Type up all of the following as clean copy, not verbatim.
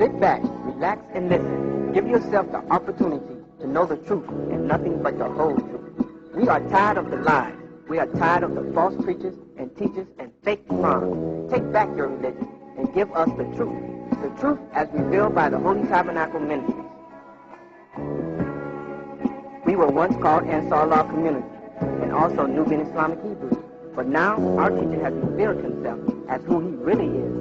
Sit back, relax, and listen. Give yourself the opportunity to know the truth and nothing but the whole truth. We are tired of the lies. We are tired of the false preachers and teachers and fake imams. Take back your religion and give us the truth as revealed by the Holy Tabernacle Ministries. We were once called Ansar Allah Community and also Nubian Islamic Hebrews, but now our teacher has revealed himself as who he really is,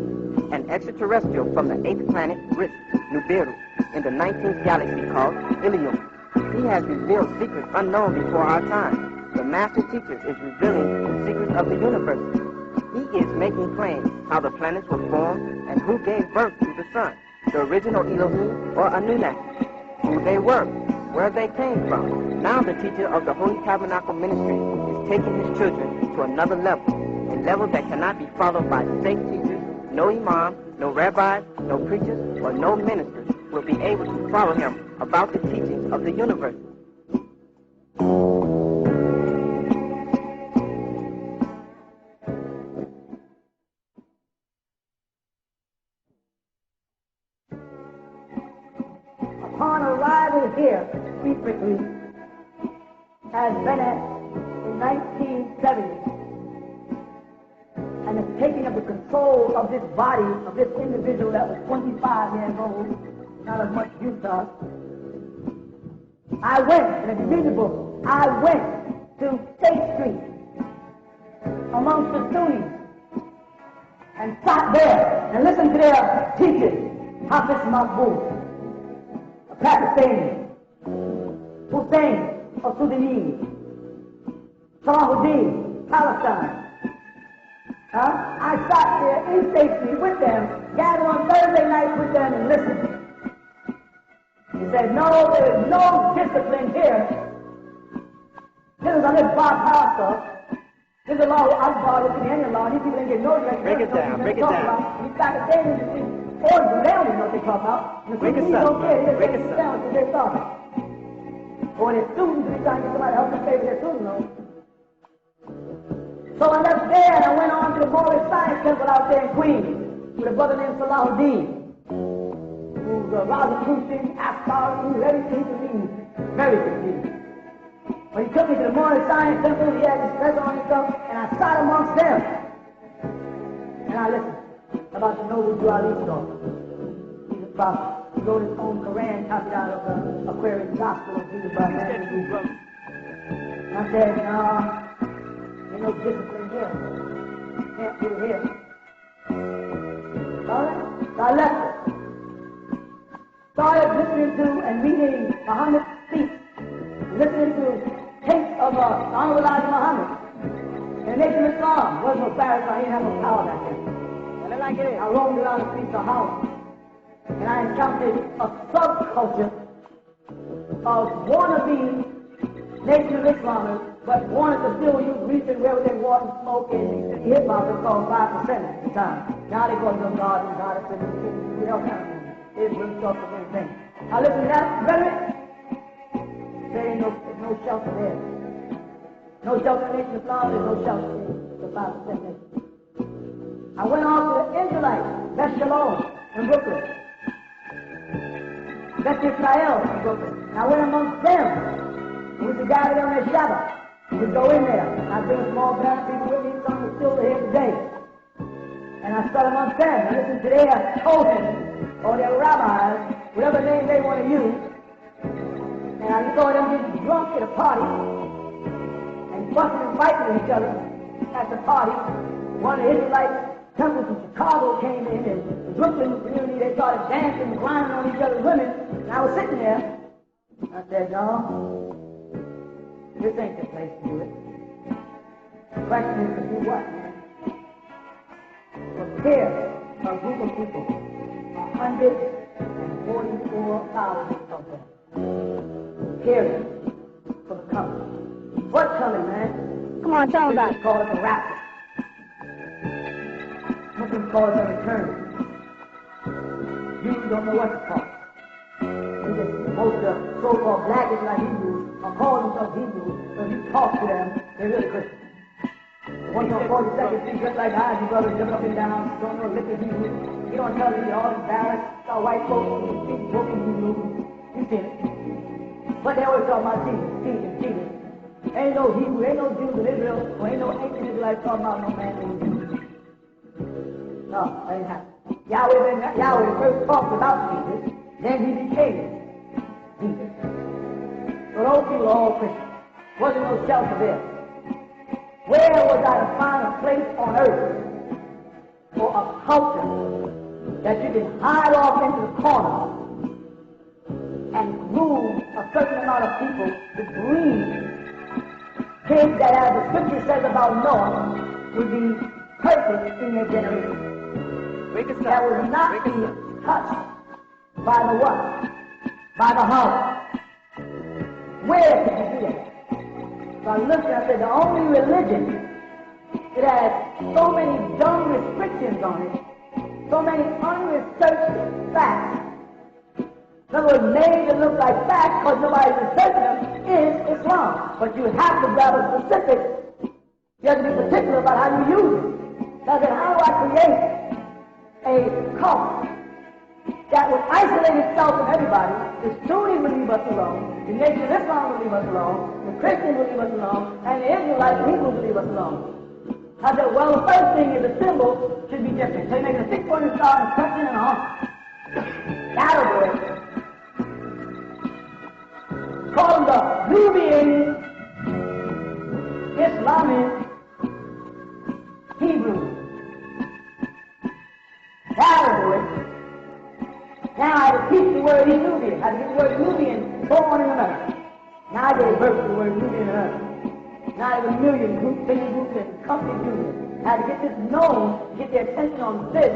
an extraterrestrial from the 8th planet, Risk, Nibiru, in the 19th galaxy called Ilium. He has revealed secrets unknown before our time. The master teacher is revealing the secrets of the universe. He is making claims how the planets were formed and who gave birth to the sun, the original Elohim or Anunnaki, who they were, where they came from. Now the teacher of the Holy Tabernacle Ministry is taking his children to another level, a level that cannot be followed by fake teachers. No imam, no rabbis, no preachers, or no ministers will be able to follow him about the teachings of the universe. Upon arrival here, secretly, has been in 1970, and the taking of the control of this body, of this individual that was 25 years old, not as much use to us. I went, and it's visible, I went to State Street amongst the Sunnis and sat there and listened to their teachers, Hafiz Mahbub, a Pakistani, Hussein of Sudanese, Salahuddin, Palestine. I sat there in State Street with them, gathered on Thursday nights with them and listened. He said, no, there is no discipline here. This is under Bob. This is a law Akbar, this is the end of law. These people didn't get no direction. Break it down. These Pakistanis, or they don't even know what they talk about. The Sudanese don't care. They just sit down because they're talking. Or their students, they're trying to get somebody to help them pay for their student loan. So I left there and I went on to the Moorish Science Temple out there in Queens with a brother named Salahuddin, who's a Rosicrucian, Askar, who's everything to me, very confused. But he took me to the Moorish Science Temple, he had his dress on and stuff, and I sat amongst them. And I listened about the noble Duali story. He's a prophet. He wrote his own Quran, copied out of the Aquarian Gospel of Jesus by Matthew. And I said, no. Ain't no discipline here. Can't do it here. All right? So I left it. Started listening to and reading Muhammad's speech. Listening to tapes of Honorable Elijah Muhammad. In the nation of Islam. Wasn't no barracks, I didn't have no power back then. I roamed around the streets of Holland. And I encountered a subculture of wannabe Nation of Islamers, but wanted to still use recent wherever they want and smoke and hip-hop is called 5% at the time. Now they call them God and God and all kinds of things. It's really tough for anything. I listen to that rhetoric. There ain't no shelter there. No shelter in Nation of Islam, there's no shelter in the 5% nation. I went on to the Israelites, Beth Shalom in Brooklyn. Beth Israel in Brooklyn. And I went amongst them. We used to gather on their Shabbat. We'd go in there. I'd bring a small batch of people with me, some are still here today. And I sat amongst them and listened to their Kohen or their rabbis, whatever name they want to use. And I saw them get drunk at a party and fussing and fighting with each other at the party. One of the Israelite temples from Chicago came in, and the Brooklyn community, they started dancing and grinding on each other's women. And I was sitting there. I said, no. This ain't the place to do it. The question is to do what? Prepare a group of people, 144,000 of them. Prepare for the coming. What's coming, man? Come on, tell them about it. Muslims call it the rapture. Muslims call it the return. Jews don't know what to call it. Most of the so-called black Israelite Hebrews are calling themselves Hebrews, but if you talk to them, they're really Christians. The ones on 42nd Street, just like I, you brothers, jumping up and down, don't know lick of Hebrew. You don't tell me you're all embarrassed, Saw white folks who speak broken Hebrew. You see it. But they always talk about Jesus, Jesus, Jesus. Ain't no Hebrew, ain't no Jews in Israel, or ain't no ancient Israelites talking about no man named Jesus. No, that ain't happening. Yahweh first talked about Jesus, then he became Jesus. So those people are all Christians. Wasn't no shelter there. Where was I to find a place on earth for a culture that you can hide off into the corner and move a certain amount of people to breed kids that, as the scripture says about Noah, would be perfect in their generation? That would not be touched by the what? By the heart. Where did you do that? So I looked and I said, the only religion that has so many dumb restrictions on it, so many unresearched facts, in other words, made to look like facts because nobody's researching them, is Islam. But you have to grab a specific. You have to be particular about how you use it. Now then, how do I create a cult that would isolate itself from everybody? The Sunnis would leave us alone, the Nation of Islam would leave us alone, the Christians would leave us alone, and the Israelites and Hebrews would leave us alone. I said, well, the first thing is the symbol should be different. So you make a 6-pointed star and crescent and a hump. That'll do it. Call them the Nubian Islamic Hebrews. That'll do it. Now I had to teach the word Nubian. I had to get the word Nubian born in America. Now I gave birth to the word Nubian in America. Now there's a million groups, singing groups, and company groups. I had to get this known, to get their attention on this.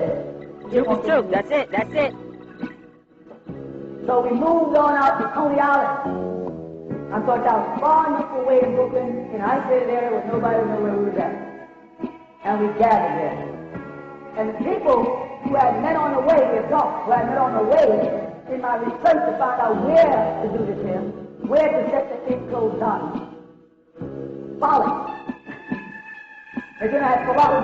Truth. That's it. That's it. So we moved on out to Coney Island. I thought I was far enough away in Brooklyn, in an isolated area where nobody would know where we were at. And we gathered there. And the people who had met on the way, the adults who had met on the way, in my research to find out where to do this hymn, where to set the enclosed down. Folly. They're going to have Colorado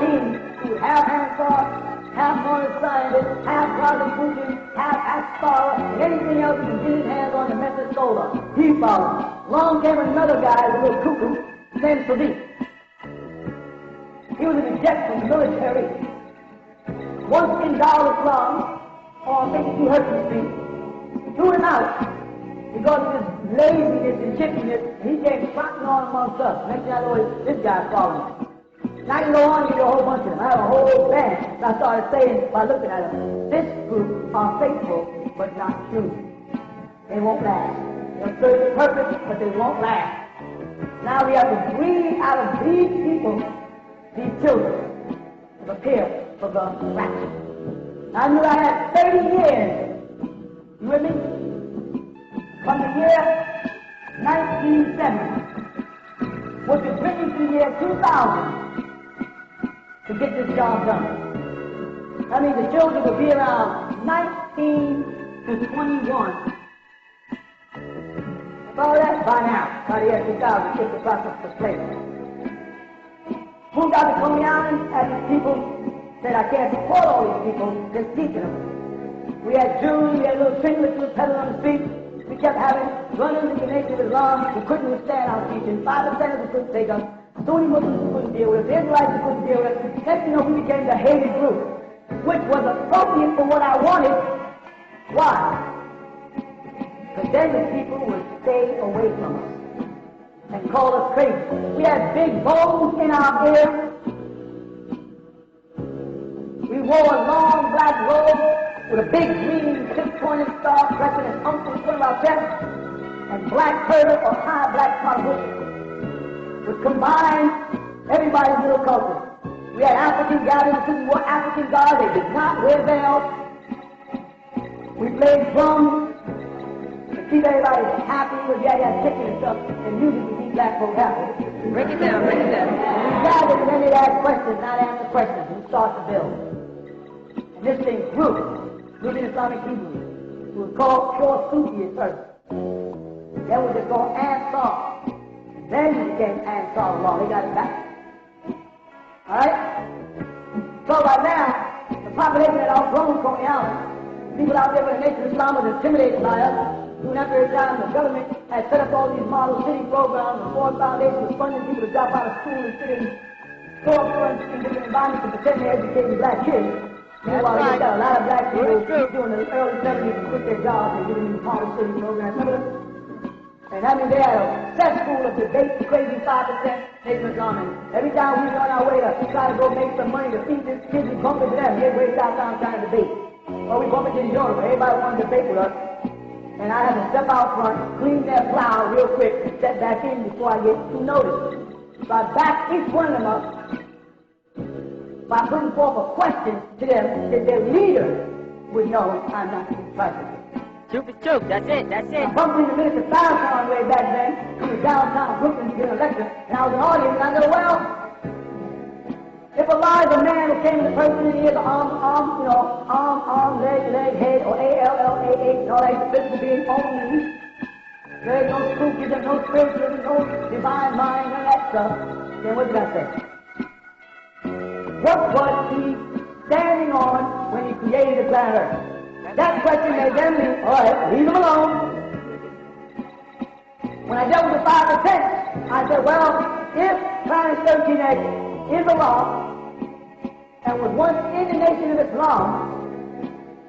who would have Ansar, half modern scientist, half Cosmopolitan, half Aspara, and anything else he can get his hands on to mess his soul up. He followed. Along came another guy, a little cuckoo, named Sadiq. He was an eject from the military. Once in Dar es Salaam, on 52 Hercules Street, threw him out because of his laziness and chippiness, and he came trotting on amongst us. Next thing I know, this guy's following me. Now I can go on and give you a whole bunch of them. I have a whole band. And I started saying, by looking at them, this group are faithful, but not true. They won't last. They'll serve the purpose, but they won't last. Now we have to breed out of these people, these children, to prepare for the rapture. I knew I had 30 years. You with me? From the year 1970, which is bringing to the year 2000, to get this job done. That means the children will be around 19 to 21. Follow that? By now, by the year 2000, get the process to place. Moved out to Coney Island, and these people said, I can't support all these people, just teaching them. We had Jews, we had little trinkets who were peddling on the street. We kept having run-ins in the nation of Islam who couldn't withstand our teaching. 5% of them couldn't take us. Sunni Muslims who couldn't deal with us. The Israelites who couldn't deal with us. Next thing you know, we became the hated group, which was appropriate for what I wanted. Why? Because then the people would stay away from us and call us crazy. We had big bows in our ears. We wore a long black robe with a big green 6-pointed star crescent and hump in front of our chest, and black turban or high black carpet, which combined everybody's little culture. We had African gatherings who wore African garb. They did not wear veils. We played drums to keep everybody happy, because you had to have chicken and stuff, and music to keep black folk happy. Break it down, break it down. We gathered, and then they'd ask questions, not answer questions, and start to build. And this thing grew. Nubian Islamic Hebrews. It was called pure Sufi at first. Then it was just called Ansar. Then it became Ansar Allah. They got it back. Alright? So right now, the population had outgrown Coney Island. people out there with the Nation of Islam was intimidated by us. During that period of time, the government had set up all these model city programs, and Ford Foundation was funding people to drop out of school and sit in storefronts in different environments to pretend they're educating black kids. Meanwhile, they got a lot of black people during the early 70s to quit their jobs and get in these model city programs. Remember them? And I mean, they had a cesspool of debate, the crazy 5% Nation of Islam. And every time we was on our way to try to go make some money to feed these kids, we bumped into them. They'd way downtown trying to debate. Or we bumped into Europe, where everybody wanted to debate with us. And I had to step out front, clean that plow real quick, and step back in before I get too noticed. So I backed each one of them up by putting forth a question to them that their leader would know I'm not Christ. Truth is truth. That's it. That's it. I bumped into Minister Farrakhan way back then. He was downtown Brooklyn to get a lecture, and I was an audience, and I said, well, if Allah is a man who came to the person and he has arm, leg, head, or A-L-L-A-H, and all that, physical being only, there is no spooky, no spiritual, no divine mind, none of that stuff, then what did I say? What was he standing on when he created the planet Earth? That question made them leave. All right, leave them alone. When I dealt with the 5%, I said, well, if Planet 13X is a law and was once in the Nation of Islam,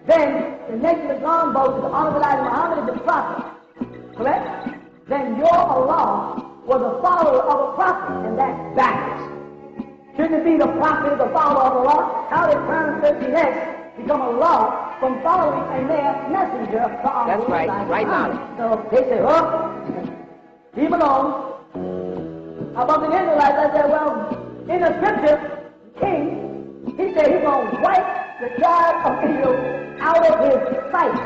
then the Nation of Islam boasts the Honorable Elijah Muhammad is the prophet. Correct? Then your Allah was a follower of a prophet, and that's backwards. Shouldn't it be the prophet, the follower of Allah? How did Planet 13X become a law from following a mere messenger to our That's right, right now. So they say, oh, leave him alone. About the Israelites, I said, well, in the scripture, King, he said he's going to wipe the tribe of Israel out of his sight.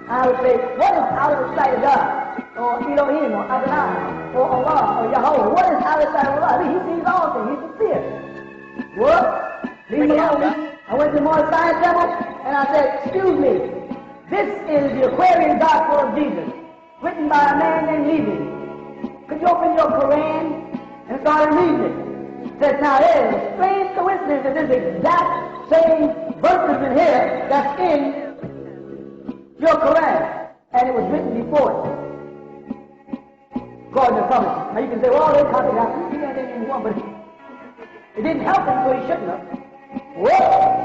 I would say, what is out of the sight of God? Or Elohim, or Adonai, or Allah, or Yahweh? What is out of the sight of Allah? He sees all things. He's a seer. What? Leave him alone. I went to the Morris Science Temple, and I said, excuse me, this is the Aquarian Gospel of Jesus, written by a man named Levi. Could you open your Quran and start reading it? It says, now there's a strange coincidence that this exact same verses in here that's in your Quran, and it was written before it. According to publishing. Now you can say, well, they copied that. He didn't even one, but it didn't help him, so he shouldn't have. Well,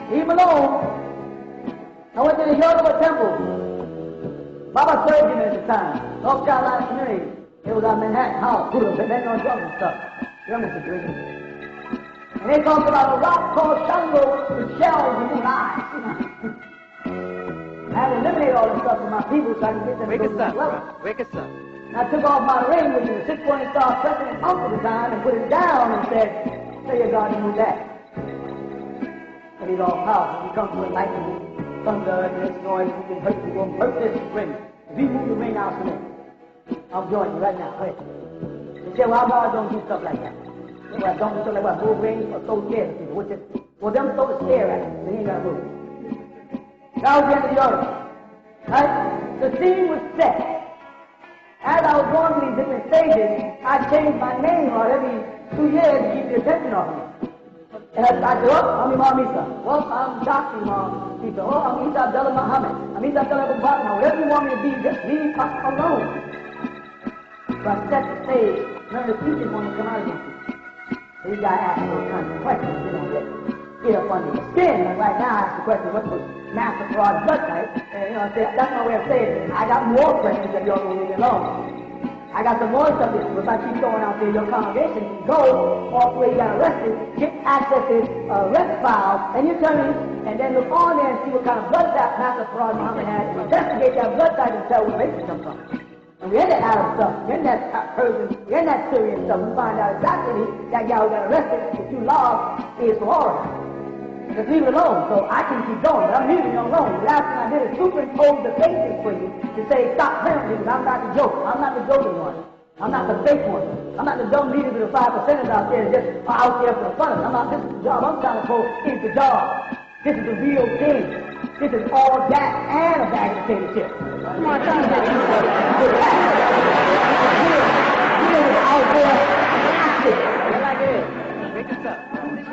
leave him alone. I went to the Yoruba temple. Baba served him at the time. North Carolina community. It was on Manhattan House. Put them on drugs and stuff. You know, Mr. Green. And they talked about a rock called Shango with shells and little eyes. I had to eliminate all this stuff from my people so I can get them to go to this level. Wake us up. And I took off my ring, which was a 6-pointed star crescent and up at the time, and put it down and said, say your God to move that. And he's all powerful. He comes with lightning, thunder, and this noise. We can hurt you. We're going to hurt this ring. If you move the ring, I'll submit. I'm joining you right now. Go ahead. They say, well, our God don't do stuff like that. Well, don't do stuff like that. Move rings or so scared of people. Well, them so to stare at it. They ain't got to move. Now we're into the order. Right? The scene was set. As I was going through these different stages, I changed my name about every 2 years to keep the attention off me. And I said, oh, I'm Imam Isa. Well, I'm Dr. Imam Isa. Oh, I'm Isa Abdullah Muhammad. I'm Isa Abdullah Abu Bakr. Whatever you want me to be, just leave us alone. So I set the stage. None of the teachers want to come out against me. These guys ask those kinds of questions. They don't get up under the skin. And right now I ask the question, what was Master Fraud blood type? And you know, I say, that's my way of saying it. I got more questions that y'all don't leave me alone. I got some more subjects, but if I keep going out there, your congregation can go off where you got arrested, get access to arrest file, and you turn in, and then look on there and see what kind of blood type Master Fraud Muhammad had, and investigate that blood type and tell where it comes from. And we're in that Arab stuff, we're in that Persian, we're in that Syrian stuff, we find out exactly that guy who got arrested, that you lost, is from Oregon. Just leave it alone, so I can keep going, but I'm leaving you alone. The last thing I did is superimpose the basics for you to say, stop playing with me, I'm not the joke. I'm not the joking one. I'm not the fake one. I'm not the dumb leader with the 5%ers out there that just are out there for the fun of it. I'm not, this is the job I'm trying to pull is the job. This is the real thing. This is all that and a bag of potato chips. Come on, try to get you for it. Real is out there active. I like it. Wake us up.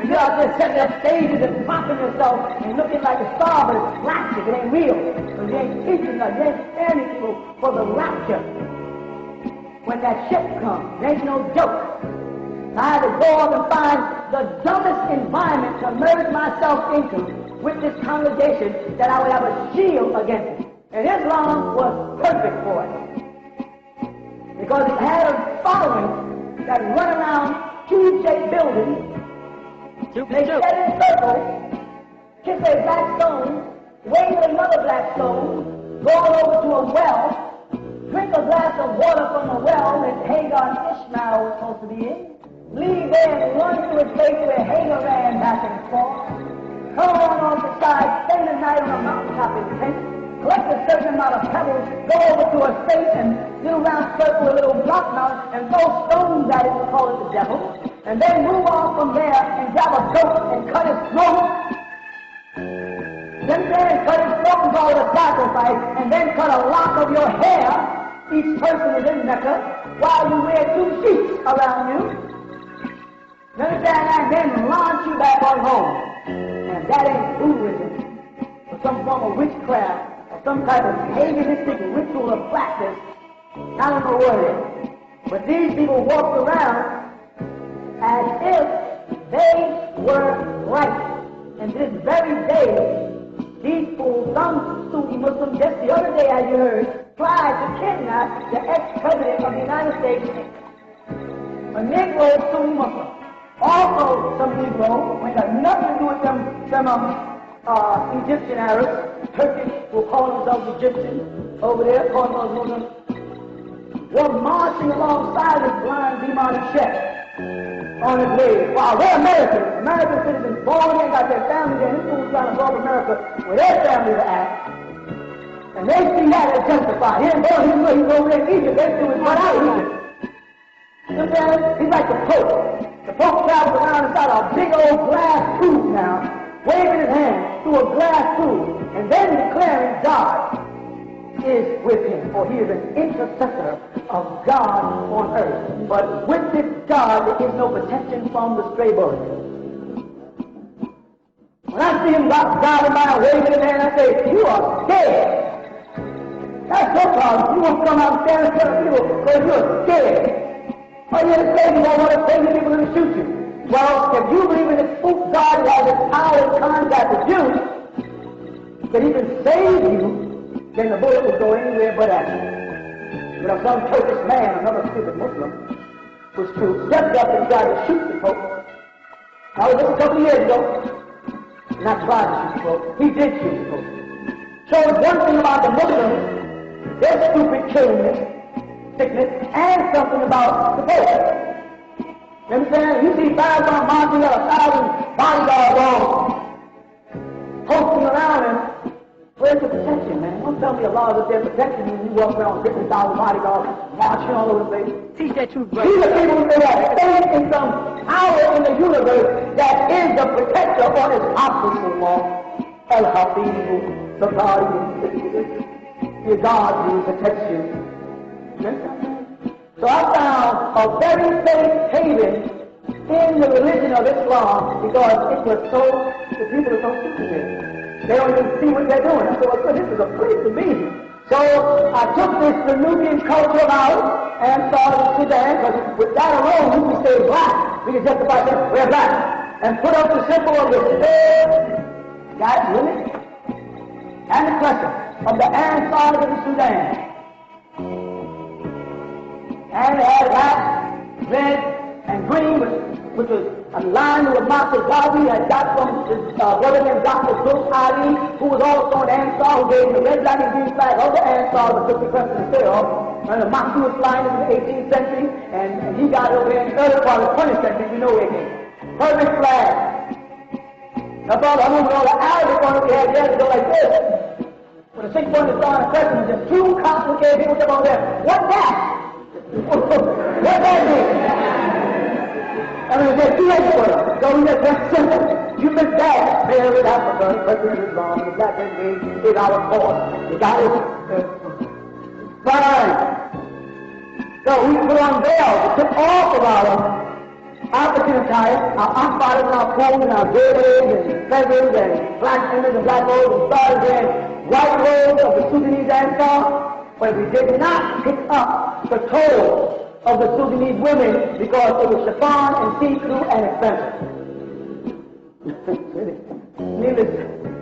You're out there setting up stages and propping yourself and looking like a star, but it's plastic, it ain't real. Because you ain't teaching nothing, you ain't preparing people for the rapture. When that ship comes, there ain't no joke. I had to go up and find the dumbest environment to merge myself into with this congregation that I would have a shield against it. And Islam was perfect for it. Because it had a following that run around cube-shaped buildings. They sat in circles, kiss a black stone, wave another black stone, go over to a well, drink a glass of water from the well that Hagar and Ishmael was supposed to be in, leave there and run to a place where Hagar ran back and forth, come on off the side, spend the night on a mountaintop in tent, collect a certain amount of pebbles, go over to a space and do a round circle with a little block mountain and throw stones at it and call it the devil, and then move on from there and grab a goat and cut his throat. Then cut his throat and call it a sacrifice, and then cut a lock of your hair, each person is in Mecca, while you wear 2 sheets around you. You understand? And then launch you back on home. And that ain't Buddhism, or some form of witchcraft, or some type of paganistic ritual or practice. I don't know what it is. But these people walked around as if they were right. And this very day, these fools, some Sunni Muslims, just the other day, as you heard, tried to kidnap the ex-president of the United States, a Negro Sunni Muslim. Also, some Negro, when got nothing to do with them Egyptian Arabs, Turkish, who call themselves Egyptians, over there, calling themselves Muslims, were marching alongside this blind demonic chef on his way. Wow, they're Americans. American citizens born here, got their families there. This fool's trying to rob America where their families are at. And they see that as justified. He ain't born here, he's over there in Egypt. They do his right out of Egypt. You understand? He's like the Pope. The Pope travels around inside a big old glass tube now, waving his hand through a glass tube, and then declaring God is with him, for he is an intercessor of God on earth. But with this God, there is no protection from the stray bird. When I see him driving by waving his hand, I say, you are scared. That's your problem. You won't come out and stand in front of people because you're scared. Or you're crazy, you don't want to crazy people to shoot you. Well, if you believe in this spook God who has this power and contact with you, that he can save you, then the bullet will go anywhere but at you. You know, some Turkish man, another stupid Muslim, was to step up and try to shoot the Pope. That was just a couple of years ago. Not trying to shoot the Pope. He did shoot the Pope. So one thing about the Muslims, they're stupid killing sickness, and something about the Pope. You understand? You see 500 marching or 1,000 bodyguards all posting around him. Where's the protection, man? Don't tell me a lot of their protection when you walk around 50,000 bodyguards marching all over the place. Teach that truth, brother. These are people who have faith in some power in the universe that is the protector on his opposite law. El-Hafiz, the God, your God who protects you. So I found a very safe haven in the religion of Islam because it was so, the people are so stupid. They don't even see what they're doing. I said, well, this is a place to be. So I took this Danubian culture out and started Sudan, because with that alone, we can stay black. We can justify saying we're black. And put up the symbol of the third, got women, and the crescent of the Ansars of the Sudan. And it had black, red, and green, which was a line with Master Ghazi had got from his brother named Dr. Zul Ali, who was also an Ansar, who gave him the red, black, and green flag of the Ansar, but took the crescent and tail. And the Mahdi was flying in the 18th century, and he got over there in the early part of the 20th century, we know where it came. Perfect flag. That's all I remember, all the Arabic ones we had there to go like this. With a 6-pointed star and a crescent, was just too complicated. People said, there, what's that? What's that mean? I mean, there's two experts. So we just went simple. You missed that. There is Africa, President Islam, the black and green is our cause. The guy is fine. So we put on veils. We took off about them. our Penitentiary, our unfathers and our pools and our gateways and feathers and black embers and black robes and stars and white robes of the Sudanese Ansar, but we did not pick up the toll of the Sudanese women because it was chiffon and see-through and expensive. Needless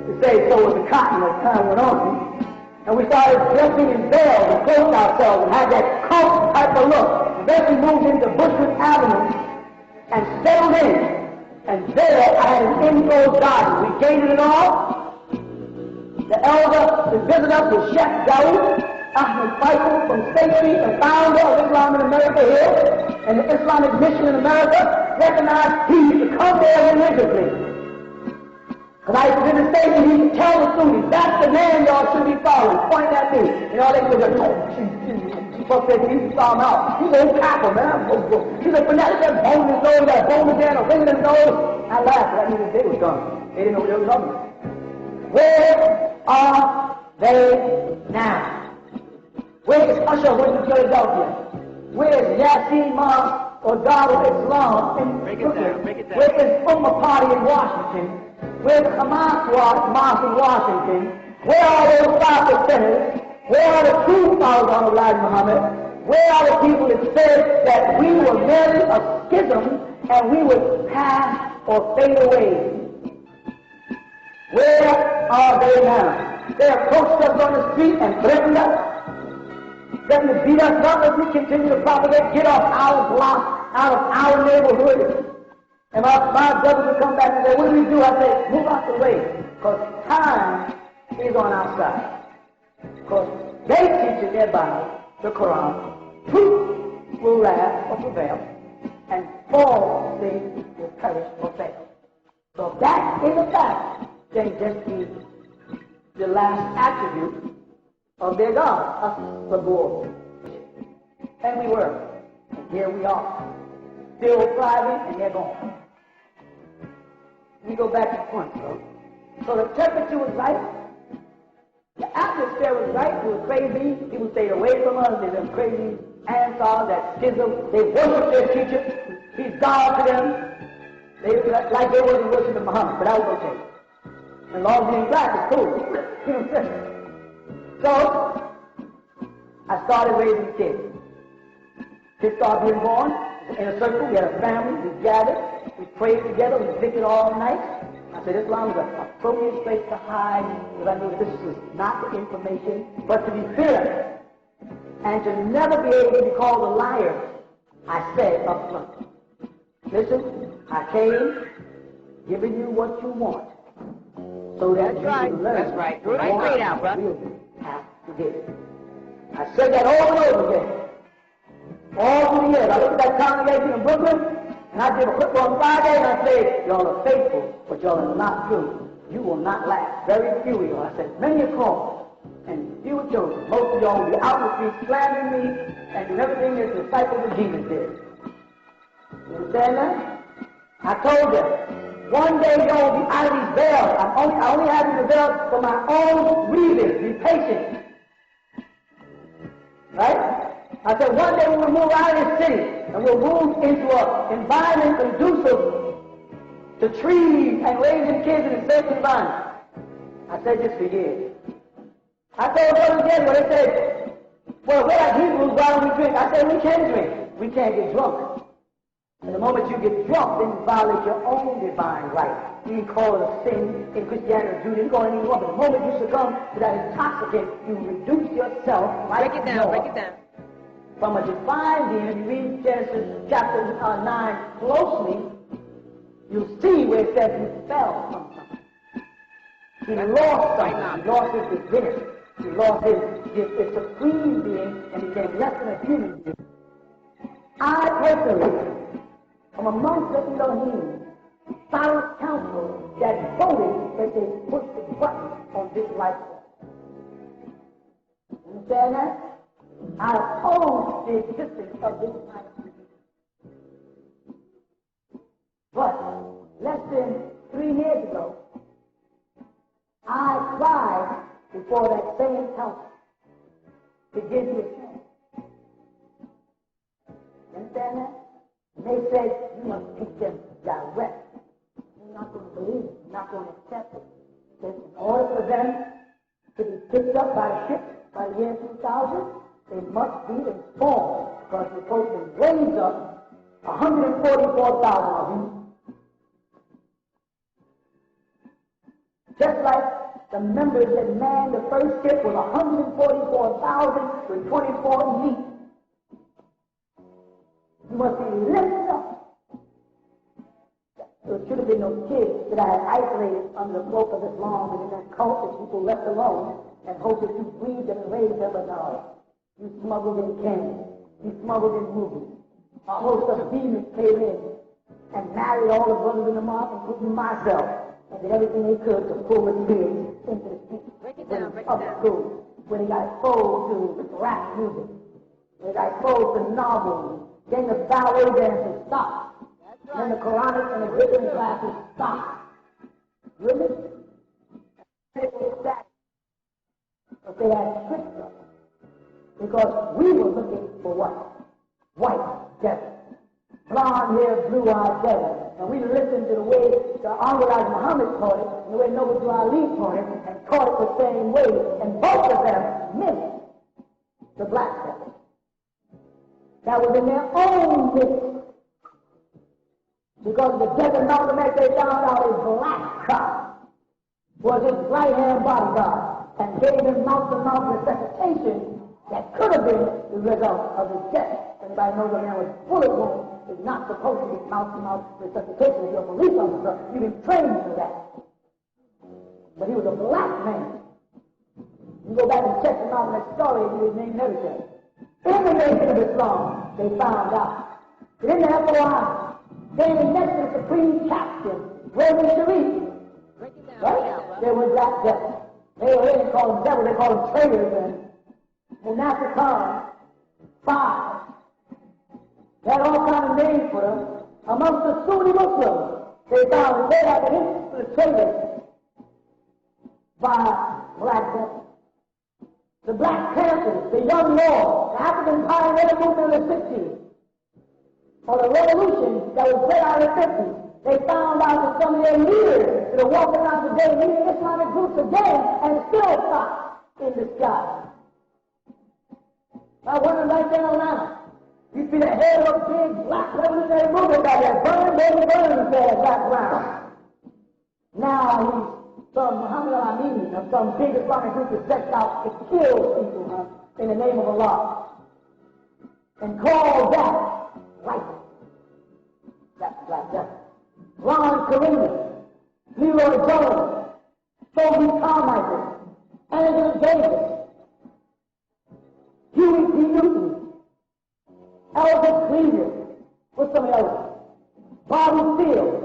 to say, so was the cotton as time went on. And we started dressing in veils and clothed ourselves and had that cult type of look. Then we moved into Bushwick Avenue and settled in. And there I had an enclosed garden. We gated it all. The elder, the visitor was Sheikh Dawood Ahmed Faisal from State Street, the founder of Islam in America here, and the Islamic mission in America, recognized he used to come there religiously. Because I used to in the state and he would tell the students, that's the man y'all should be following, point at me. And all they would go, no, folks said, you saw him out. He's an old cackle, man. He's a fanatic, that bone in his nose, that bone in his hand, a ring in his nose. I laughed, but that means the day was gone. They didn't know what they were talking about. Where are they now? Where is Usher went to Philadelphia? Where is Yasin Mosque or Darul Islam in Brooklyn? Where is Ummah Party in Washington? Where's Hamas Mosque in Washington? Where are those 5%ers? Where are the true followers of Elijah Muhammad? Where are the people that said that we were merely a schism and we would pass or fade away? Where are they now? They approached us on the street and threatened us. Threatened to beat us up if we continue to propagate, get off our block, out of our neighborhood. And my brothers would come back and say, what do we do? I say, move out the way, because time is on our side. Because they teach in their Bible, the Quran, truth will last or prevail, and false things will perish or fail. So if that is a fact, then just be the last attribute of their God, us, the Lord. And we were. And here we are. Still thriving, and they're gone. We go back to the point, so the temperature was right. The atmosphere was right. We were crazy. People stayed away from us. They were crazy Ansar, that schism. They worshiped their teacher. He's God to them. They like they wasn't worshiping Muhammad, but that was okay. As long as he ain't black, it's cool. You know what I'm saying? So, I started raising kids. Kids started being born in a circle. We had a family. We gathered. We prayed together. We zikred all night. I said, Islam is an appropriate place to hide, because I knew that this was not the information, but to be feared. And to never be able to be called a liar, I said up front. Listen, I came giving you what you want, so that you can learn. That's right. Straight out, brother. You have to get it. I said that over and over again. All through the years. I looked at that congregation in Brooklyn, and I did a clip on Friday, and I said, y'all are faithful, but y'all are not true. You will not last. Very few of y'all. I said, many are called, and few are chosen. Most of y'all will be out in the street slandering me and doing everything that the disciples of Jesus did. You understand that? I told them, one day y'all will be out of these veils. I only have these veils for my own reasons. Be patient. Right? I said, one day we will move out of this city and we'll move into an environment conducive to trees and raising kids in a safe environment. I said this for years. I told them again when they said, well, we're like Hebrews, why don't we drink? I said, we can drink. We can't get drunk. And the moment you get drunk, then you violate your own divine right. You can call it a sin in Christianity or Judaism, call it anything wrong, but the moment you succumb to that intoxicant, you reduce yourself like Break it down, break it down. From a divine being. If you read Genesis chapter 9 closely, you'll see where it says he fell from something. He lost something. He lost his divinity. He lost his supreme being and became less than a human being. I personally, from amongst the Elohim, silent council that voted that they push the button on this life force. Understand that? I oppose the existence of this kind of people. But less than 3 years ago, I cried before that same council to give you a chance. You understand that? And they said, you must them direct. They're not going to believe it. They're not going to accept it. Because in order for them to be picked up by the ship by the year 2000, they must be informed, because we're supposed to raise up 144,000 of them. Just like the members that manned the first ship was 144,000 with 24 elite. You must be lifted up. There should have been no kids that I had isolated under the cloak of Islam and in that cult that people left alone and hoped that you breed them and raise them, but no. You smuggled in candy. You smuggled in movies. A host of demons came in and married all the brothers in the mosque, including myself, and did everything they could to pull the kids into the streets. Break it down. School, when they got exposed to rap music, when they got exposed to novels, then the ballet dancing stopped. Right. Then the Quranic and the Christian classes stopped. Really? It was that. But they had tricked us. Because we were looking for what? White devil. Blonde-haired, blue-eyed devil. And we listened to the way the Honorable Muhammad taught it, and the way Noble Ali taught it, and taught it the same way. And both of them missed the black devil. That was in their own midst. Because the Desert Mountain, as they found out, a black cop was his right-hand bodyguard and gave him mouth-to-mouth resuscitation that could have been the result of his death. Everybody knows a man with bullet wounds is not supposed to get mouth-to-mouth resuscitation. If you're a police officer, you've been trained for that. But he was a black man. You go back and check him out in that story, his name never changed. In the nation of Islam, they found out that in the FOI, standing next to the Supreme Captain, Reverend Sharif, right? There was that devil. They didn't call them devil, they called them traitors and Nasser Khan, spies. They had all kinds of names for them. Amongst the Sunni Muslims, they found that they had been infiltrated by black devils. The Black Panthers, the Young Lords, the African Pioneer Movement of the 60s, or the revolution that was bred out of the 50s, they found out that some of their leaders that are walking around today leading Islamic groups again and still stop in the sky. I wonder right there in Atlanta, you see the head of a big black revolutionary movement out there, burn, baby, burn, said Black Brown. Now he's some Muhammad al-Amin or some big Islamic group that sets out to kill people in the name of Allah and call that right. That's black death. Ron Karina, Leroy Jones, Toby Carmichael, Angela Davis, Huey P. Newton, Elvis Cleveland, what's some others? Bobby Seale.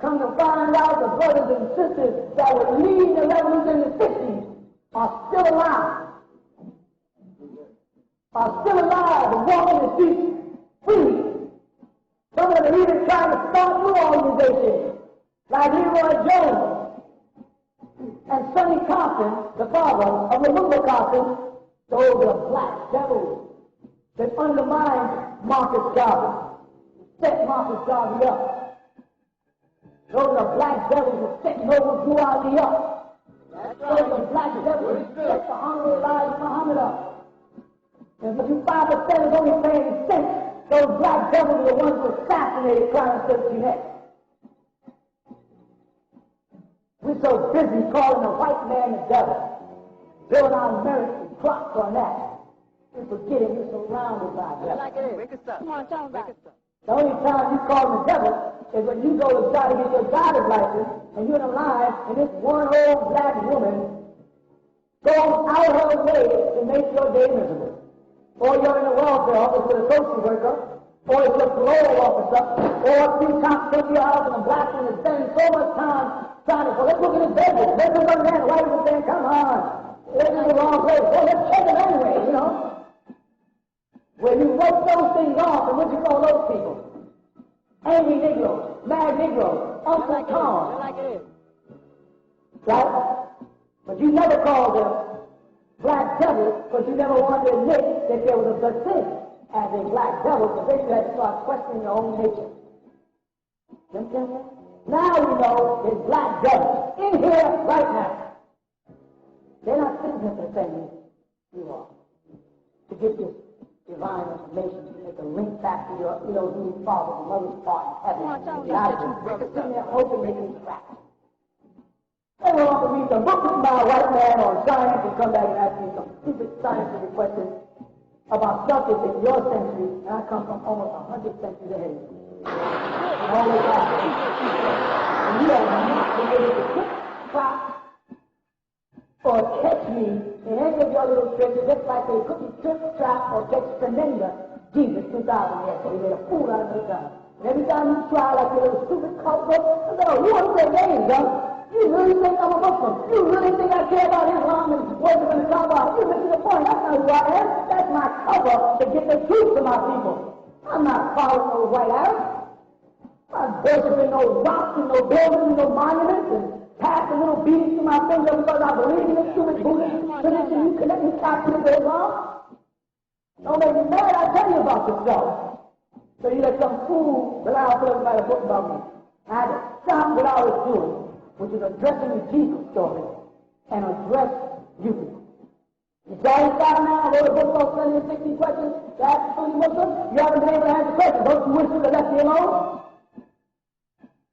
Come to find out the brothers and sisters that were leading the revolution in the 50s are still alive. Are still alive and walking the streets free. Some of them are even trying to start new organizations, like Leroy Jones and Sonny Compton, the father of Lumumba Compton. Those are black devils that undermined Marcus Garvey, set Marcus Garvey up. Those are black devils that set Noble Drew Ali up. Those are black devils that set the Honorable Elijah Muhammad up. And if you 5% is only paying cents, those black devils are the ones who assassinated Clarence 13X. We're so busy calling the white man the devil, building our merits and plots on that. We're forgetting we're surrounded by devils. Like it is. Come on, tell them about it. The only time you call him the devil is when you go to try to get your driver's license and you're in a line and this one old black woman goes out of her way to make your day miserable. Or you're in the welfare office with a social worker, or it's a parole officer, or a few cops come to your house and a black one is spending so much time trying to go, let's look at his bedroom. Let's look at that. White people saying, come on. They're in the wrong place. Well, let's check it anyway, you know. When you wrote those things off, and what you call those people? Angry Negroes, Mad Negroes, Uncle Tom. Like it is. Right? But you never called them black devils, because you never wanted to admit that there was a such thing as a black devil, because then you had to start questioning your own nature. You understand that? Now we know there's black devils in here right now. They're not sitting here for the same reason you are. To get this divine information, to make a link back to your, whose father and mother's part in heaven. They're sitting there hoping they can track it. They will want to read some book written by a white man on science and come back and ask me some stupid scientific questions about subjects in your century, and I come from almost 100 centuries ahead of you. Always have. And you have not been able to trick, trap, or catch me in any of your little tricks, just like they couldn't trick, trap, or catch Fernanda Jesus 2,000 years ago. He made a fool out of the gun. And every time you try like your little stupid cult book, I said, oh, you want to say names, huh? You really think I'm a Muslim? You really think I care about Islam and worshiping the Kaaba? You missing the point. That's not who I am. That's my cover to get the truth to my people. I'm not following no white Arabs. I'm not worshiping no rocks and no buildings and no monuments and passing little beads to my finger because I believe in this stupid Buddhist tradition. You connect me captive to Islam. Don't make me mad. I tell you about yourself. So you let some fool rely on to write a book about me. I had to stop what I was doing, which is addressing the Jesus story, and address you. You started out now, I wrote a book called 760 Questions to ask the fully Muslims. You haven't been able to answer questions. Don't you wish you would have left me alone?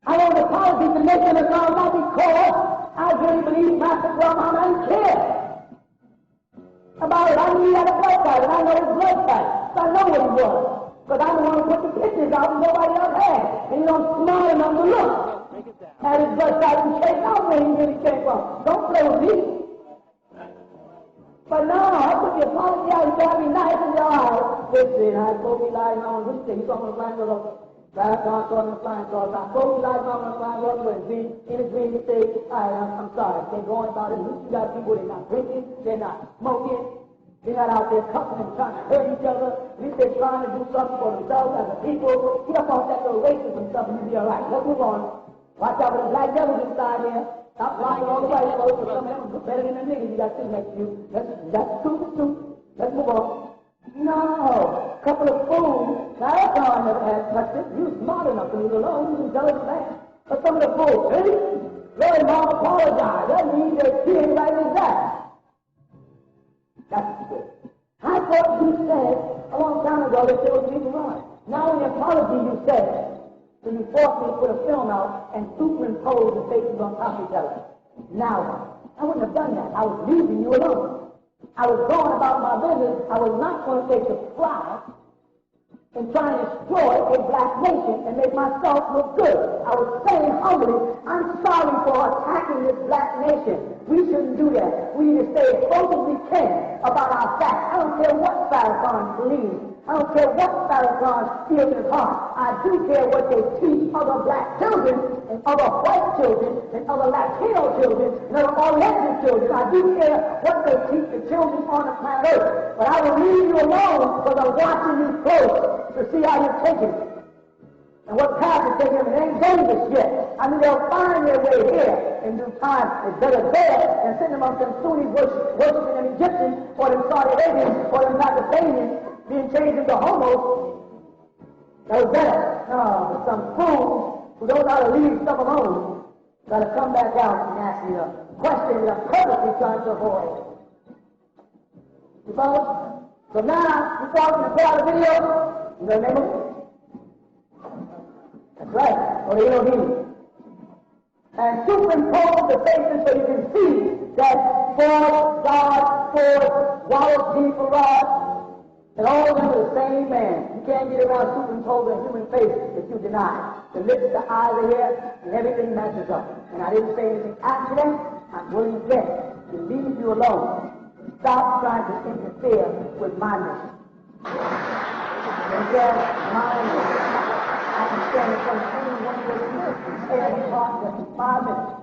I want an apology to make them Islam, not because I really believe Master Muhammad. I didn't care about it. I knew he had a blood type, and I know his blood type. So I know what he was. Because I'm the one who put the pictures out and nobody else had. And you don't smart enough to look. Had his blood type and check out where he really came from. Don't play with me. But no, I put the apology out and try to be nice and say, all right, listen, I told me lying on this thing. You saw me flying with a flying car, saw me flying car. I told you lying on the flying car, but in a dream you say, all right, I'm sorry. They're going about it. You got people, they're not drinking, they're not smoking. They're not out there cussing and trying to hurt each other. At least they're trying to do something for themselves as a people. Get up off that little racism stuff and you'll be all right. Let's move on. Watch out for the black devils inside here. Stop blocking all the white folks, because some of them are better than the niggas you got sitting next to you. That's the truth. Let's move on. No, a couple of fools. Now, that's how I never had touched it. You smart enough to leave alone. You intelligent man. But some of the fools, really? Really, Mom, apologize. That means they're seeing right as that. That's good. I thought you said a long time ago that there was people wrong. Now in the apology you said, so you forced me to put a film out and superimpose the faces on top of each other. Now, I wouldn't have done that. I was leaving you alone. I was going about my business. I was not going to take the fly and try and destroy a black nation and make myself look good. I was saying humbly, I'm sorry for attacking this black nation. We shouldn't do that. We need to stay as close as we can about our facts. I don't care what Farrakhan believes. I don't care what Farrakhan feels in his heart. I do care what they teach other black children and other white children and other Latino children and other Oriental children. I do care what they teach the children on the planet Earth. But I will leave you alone because I'm watching you close to see how you're taking it. And what path you're taking them. It ain't dangerous yet. I mean, they'll find their way here in due time. It's better there than sitting among them Sunnis worshiping them Egyptians or them Saudi Arabians or them Pakistanians being changed into homos. That was better. No, but some fools who don't know how to leave stuff alone got to come back out and ask me a question that I'm purposely trying to avoid. You follow? So now, you thought you put out a video, you know the name of it? That's right, or the Elohim. And superimpose the faces so you can see that for God, for Wallace D. Farad, and all of them are the same man. You can't get around superimposing a human face that you deny. The lips, the eyes are here, and everything matches up. And I didn't say anything accident. I'm willing to bet to leave you alone. Stop trying to interfere with my mission. Because my mission, I can stand in front of anyone who is every heart just in 5 minutes.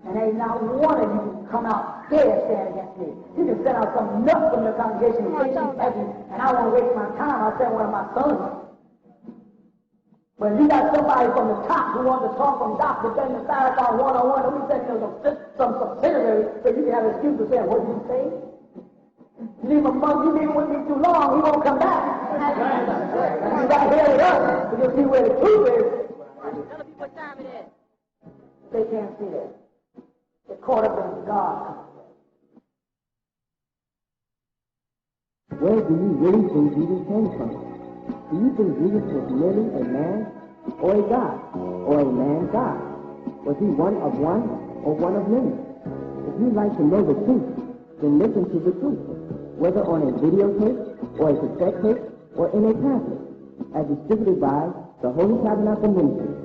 And ain't not one of you can come out dare stand against me. You can send out some nut from the congregation and think she's heavy, and I won't waste my time. I'll send one of my sons. But you got somebody from the top who wants to talk from Dr. Ben the Farrakhan one-on-one, and we send you some subsidiary so you can have an excuse to say, what did you say? You leave a month, you leave him with me too long, he won't come back. You got to hear it up, so you'll see where the truth is. Tell the people what time it is. They can't see that. They're caught up in God. Where do you really think Jesus came from? Do you think Jesus was merely a man or a God, or a man-God? Was he one of one or one of many? If you'd like to know the truth, then listen to the truth, whether on a videotape or a cassette tape or in a pamphlet, as distributed by the Holy Tabernacle Ministry.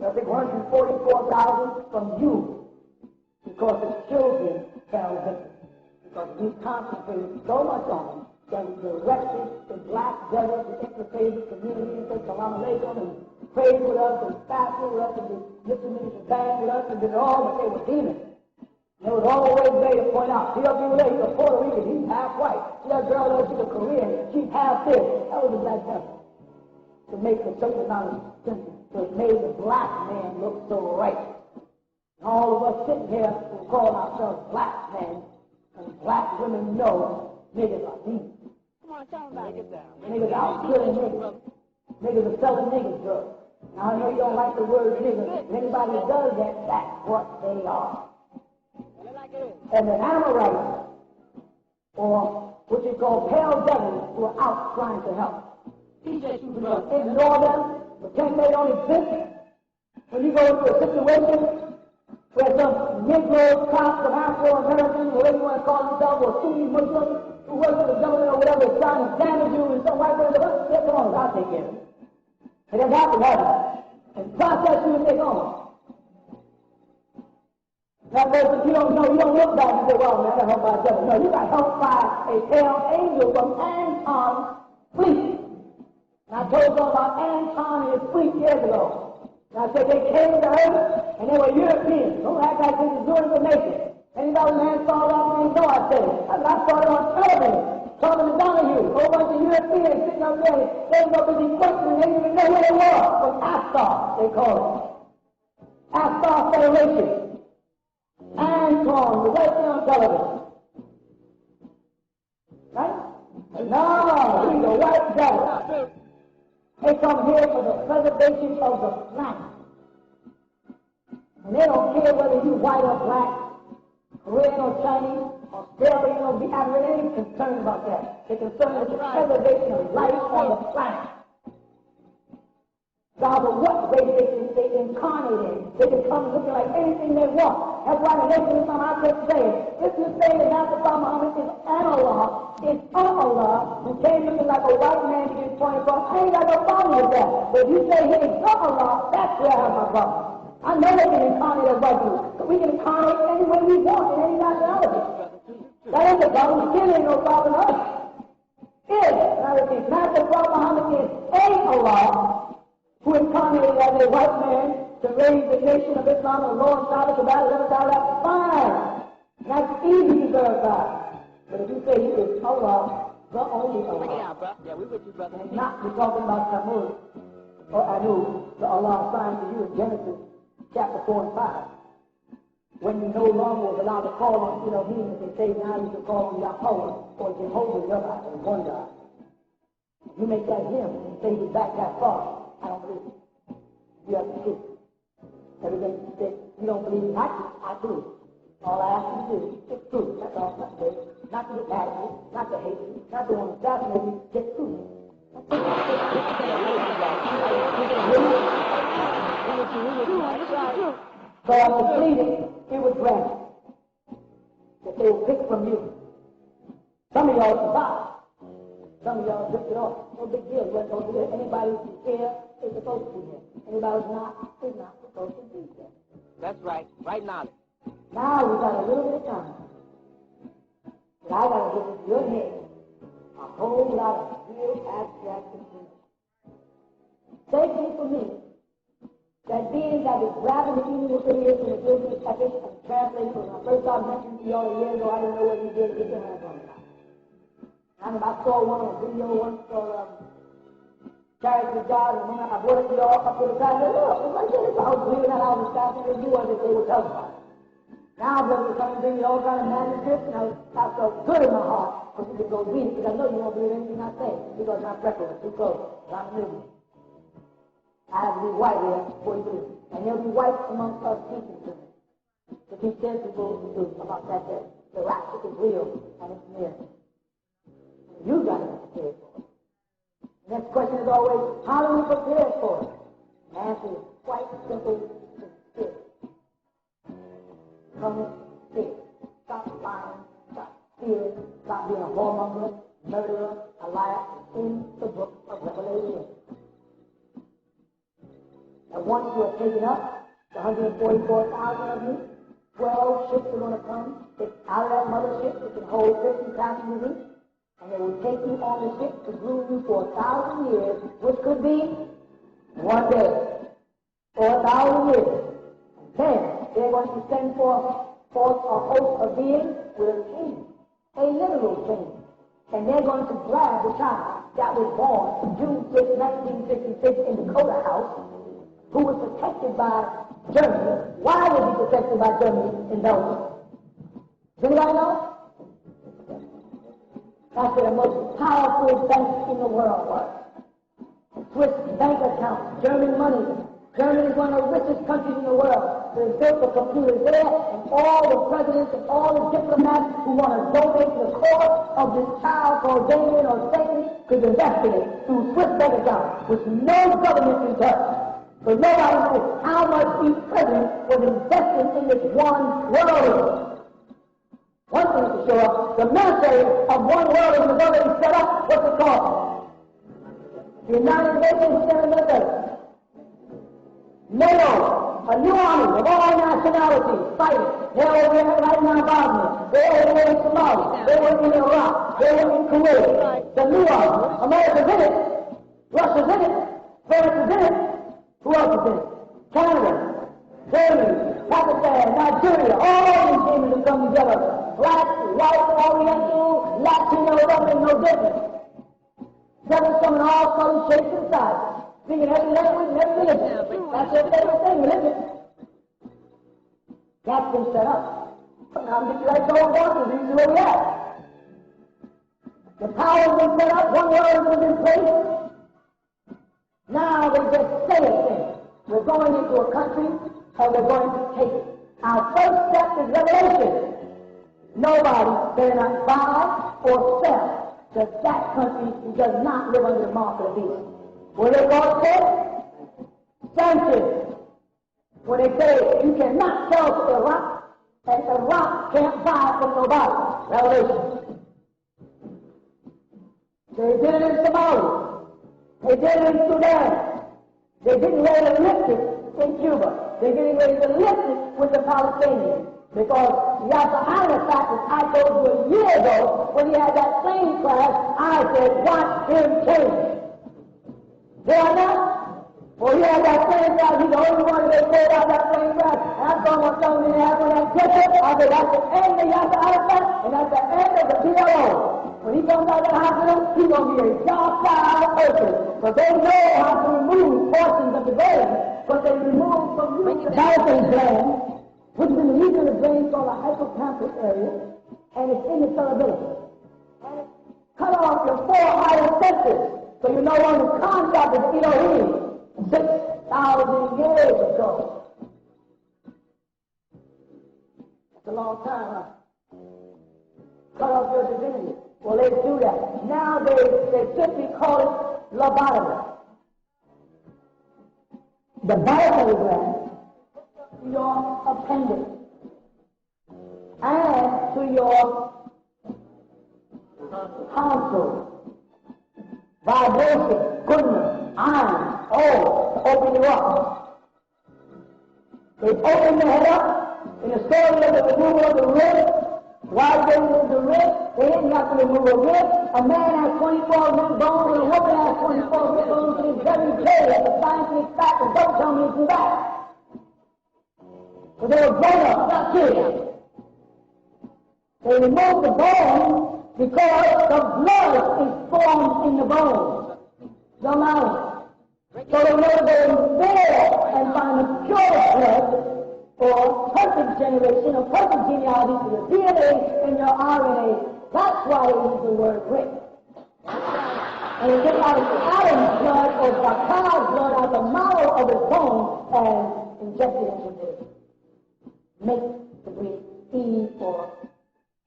I think 144,000 from you, because the children fell victim. Because we concentrated so much on them that we directed the black devils to infiltrate the community and say salam alaikum and prayed with us and fasted with us and did misdemeanors and bang with us and did it all, but they were demons. And it was always made to point out, C.W. Lake, he's a Puerto Rican, he's half white. See that girl there, she's a Korean, she's half this. That was the black devil. To make a certain amount of sense. So it made the black man look so right. And all of us sitting here who call ourselves black men, and black women know niggas are demons. Come on, tell them about it. Niggas out killing niggas. Niggas are selling niggas drugs. Now I know you don't like the word niggas. If anybody does that, that's what they are. And the animal rights, or what you call pale devils, who are out trying to help. Ignore them, pretend they don't exist. When you go into a situation where some Negro, cops, some Afro-Americans, whatever you want to call themselves, or Sunni Muslims, who work for the government or whatever, is trying to damage you in some white way, come on, I'll take care of it. It has happened, hasn't it? And process you and take on. That person, you don't know, you don't look back and say, well, man, I got helped by a devil. No, you got helped by a pale angel from Anton Fleet. I told you about Anton and his fleet years ago. And I said they came to Earth and they were Europeans. Don't act like this is new information. Anybody man saw that and know I said it. I saw it on television. Talking to Donahue, a whole bunch of Europeans sitting up there. They was up busy questioning. They didn't even know where they were. From Astar, they call it. Astar Federation. Anton was right there on television. Right? No, he's a white devil. They come here for the preservation of the planet. And they don't care whether you white or black, Korean or Chinese, Australian or Vietnam, they ain't concerned about that. They're concerned with the preservation of life on the planet. God, but what race they incarnate in, they can come looking like anything they want. That's why the nation of Islam, I kept saying, if you say that Master Muhammad is Allah, it's Allah, who came looking like a white man to get pointed across, I ain't got no problem with that. But if you say he is Allah, that's where I have my problem. I know they can incarnate as white people, but we can incarnate any way we want in any nationality. That ain't the problem. Still ain't no problem with us. Now if Master Muhammad is a Allah, who incarnated as a white man to raise the nation of Islam and Lord Sabbath to battle, that's fine. That's easy to verify. But if you say he is Allah, the only Allah, Yeah, we with you, brother. and not be talking about Tammuz or Anu, the Allah assigned to you in Genesis chapter 4 and 5, when you no longer was allowed to call on Elohim, as they say now you can call on Yahweh or Jehovah, your God, or one God. You make that him and say you back that far. I don't believe it. You have to prove it. Everything you say, you don't believe me, I prove it. All I ask you to do is prove it. That's all. That's it. Not to get mad at me, not to hate me, not to want to assassinate me, just prove it. So after pleading, it was granted that they will pick from you. Some of y'all survived. Some of y'all ripped it off. No big deal. Anybody who's here is supposed to be here. Anybody who's not is not supposed to be here. That's right. Right knowledge. Now we got a little bit of time. But I got to give into your head a whole lot of real abstract information. Take it from me that being that is grabbing the evening affiliates from the business ethics and translating from when I first started mentioning to y'all a year ago, I didn't know what you did to get your hands on it. I saw one on video once for chariots of God, and when I brought it all up to the sky, I said, look, it's like this. I was bringing that out of the sky, and they knew what they were telling about. Now, brother, come and bring me all kind of manuscripts, and I felt good in my heart, because you can go read it, because I know you won't believe anything I say, because my freckles are too close. I'm a new. I have to be white here before you believe. And there'll be white amongst us teaching to me. To teach their people to about that day. The rapture is real and it's near. You got to be prepared for it. The next question is always, how do we prepare for it? The answer is quite simple and spirit. Come in spirit. Stop lying, stop stealing, stop being a whoremonger, murderer, a liar, in the book of Revelation. And once you are taken up, the 144,000 of you, 12 ships are going to come. Out of that mothership, it can hold 50 passengers each, and they will take you on the ship to groom you for 1,000 years, which could be one day, or 1,000 years. Then they're going to send forth a host of beings with a king, a literal king, and they're going to grab the child that was born June 6, 1966 in Dakota House, who was protected by Germany. Why was he protected by Germany in Belgium? Does anybody know? That's where the most powerful bank in the world was. Swiss bank accounts, German money. Germany is one of the richest countries in the world. They built the computers there, and all the presidents and all the diplomats who want to donate to the cause of this child called Damien or Satan could invest in it through Swiss bank accounts, which no government can touch. But nobody knows how much each president was investing in this one world. One thing for sure, the military of one world is already set up. What's it called? The United Nations Center Military. NATO, a new army of all nationalities fighting. They're over there right now in Bosnia. They're over there in Somalia. They're working in Iraq. They're working in Kuwait. The new army. America's in it. Russia's in it. France is in it. Who else is in it? Canada, Germany, Pakistan, Nigeria, all these things have come together. Black, white, Oriental, Latino, that makes no difference. Devils come in all colors, shapes, and sizes. Speaking every language and every religion. That's their favorite thing, religion. That's been set up. Now I'm just like going down to these where we at. The power's been set up, one world was in place. Now they just say a thing. We're going into a country and we're going to take it. Our first step is revelation. Nobody better not buy or sell to that country who does not live under the mark of the beast. What they call it? Sanctions. When they say you cannot sell to Iraq, and Iraq can't buy from nobody. Revelation. They did it in Somalia. They did it in Sudan. They didn't ready to lift it in Cuba. They're getting ready to lift it with the Palestinians. Because you have to honor the fact that I told you a year ago when he had that plane crash, I said, watch him change. Did I not? Well, he had that plane crash. He's the only one that pulled out that plane crash. And I'm going to tell him when that ticket. I said, that's the end of Yasser Arafat, and that's the end of the PLO. When he comes out of the hospital, he's going to be a docile person. But they know how to remove portions of the brain. But they remove from the Balkan gland, which is in the region of the brain called the hippocampus area, and it's in the cerebellum. And it cut off your 4 higher senses, so you no longer contact with Elohim 6,000 years ago. That's a long time, huh? Cut off your divinity. Well, they do that. Now they simply call it lobotomy. The dietary gland, your appendix, and to your tonsil, vibration, goodness, iron, to open you up. They open the head up in the story of the removal of the rib. Why they remove the rib? They didn't have to remove a rib. A man has 24 rib bones, and a woman has 24 rib bones, and it's very clear that the scientific fact, and don't tell me it's that. But they were grown up, not kids. They removed the bone because the blood is formed in the bones. The mountain. So they know to go there and find a pure blood or perfect generation or perfect genealogy to the DNA in your RNA. That's why they use the word brick. And they get out of Adam's blood or Baccha's blood out the marrow of his bone and inject it into this. Make the breed Eve for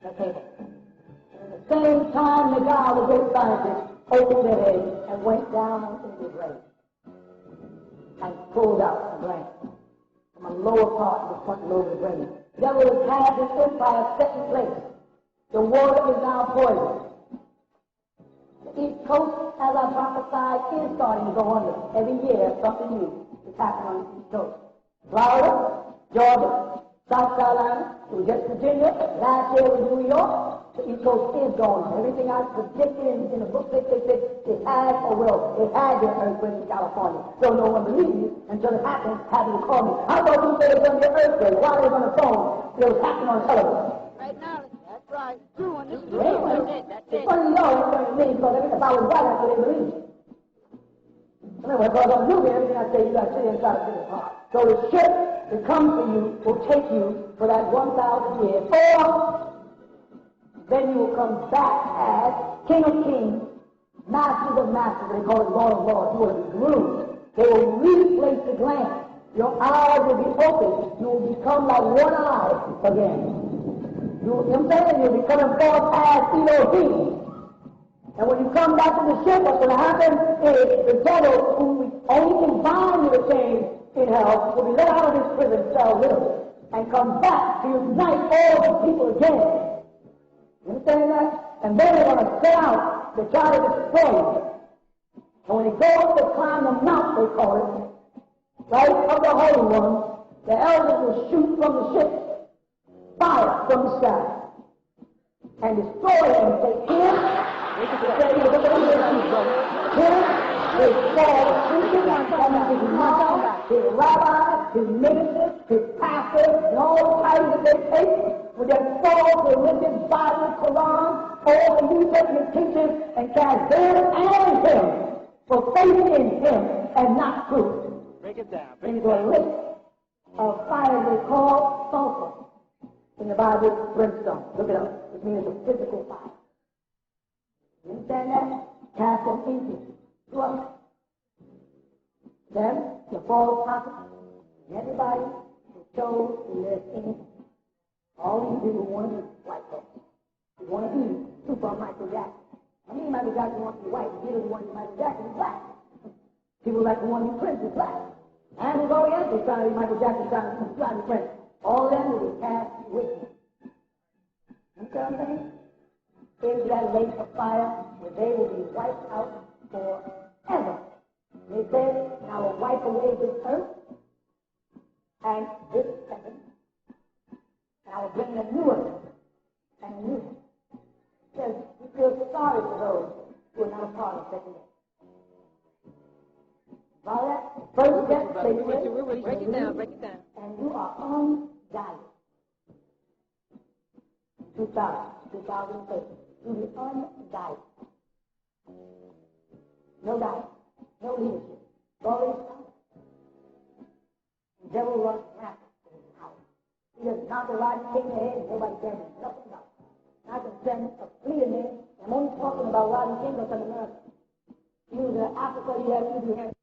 the table. And at the same time, the God, the great scientist, opened their head and went down into the grave and pulled out the brain from a lower part of the front lobe of the brain. The devil has had his empire set in place. The water is now poisoned. The East Coast, as I prophesied, is starting to go under. Every year, something new is happening on the East Coast. Florida, Georgia, South Carolina, it was just Virginia. Last year was New York. The East Coast is going on. Everything I predicted in the book 666, it has or will. It had been an earthquake in California. So no one believed me until it happened, having to call me. I thought you said it was going to be an earthquake. Why they on the phone? It was happening on television. Right now, that's right. True, and this is the Anyway, that's it's it. funny to know it's going to me because if I was right, that's what they believe. Anyway, because on you, everything I say, you got to sit and try to figure it out. So the ship that comes to you will take you for that 1,000 years. Or then you will come back as King of Kings, Masters of Masters. They call it Lord of Lords. You will be groomed. They will replace the gland. Your eyes will be open. You will become like one eye again. You know what I'm saying? You'll be coming forth as Elohim. And when you come back to the ship, what's going to happen is the devil, who only can bind you the chains in hell, will be let out of his prison cell with him and come back to unite all the people again. You understand that? And then they're going to set out to try to destroy you. And when he goes to climb the mount, they call it, right, of the Holy One, the elders will shoot from the ship fire from the sky and destroy him. Take him, his rabbi, his ministers, his pastors, and all the titles that they take with their false religious Bible, Quran, all the New Testament teachers, and cast them and him for faith in him and not truth. Break it down. Into a lake of fire they call sulfur. In the Bible, brimstone. Look it up. It means a physical fire. You understand that? Cast them into flux. Then, the false prophet, and everybody who chose to live in it. All these people want to be white folks. They want to be super Michael Jackson. I mean, Michael Jackson wants to be white, and he doesn't want to be Michael Jackson, he's black. People like the one who Prince is black. And who's Oriental trying to be Michael Jackson, trying to be Prince. All of them will be cast with him. You know what I'm saying? Into that lake of fire where they will be wiped out forever. They said, and I will wipe away this earth and this heaven, and I will bring a new earth and a new heaven. It says, we feel sorry for those who are not a part of second death. Follow that? First death, Break it down, break it down. and you are unguided. 2030. You'll be unguided. No guidance. No leadership. Always power. The devil runs rapid in his power. He does not the right king in the head, and nobody can do nothing about it. I can send a fleet of men. I'm only talking about riding kings up in America. He was in Africa, he had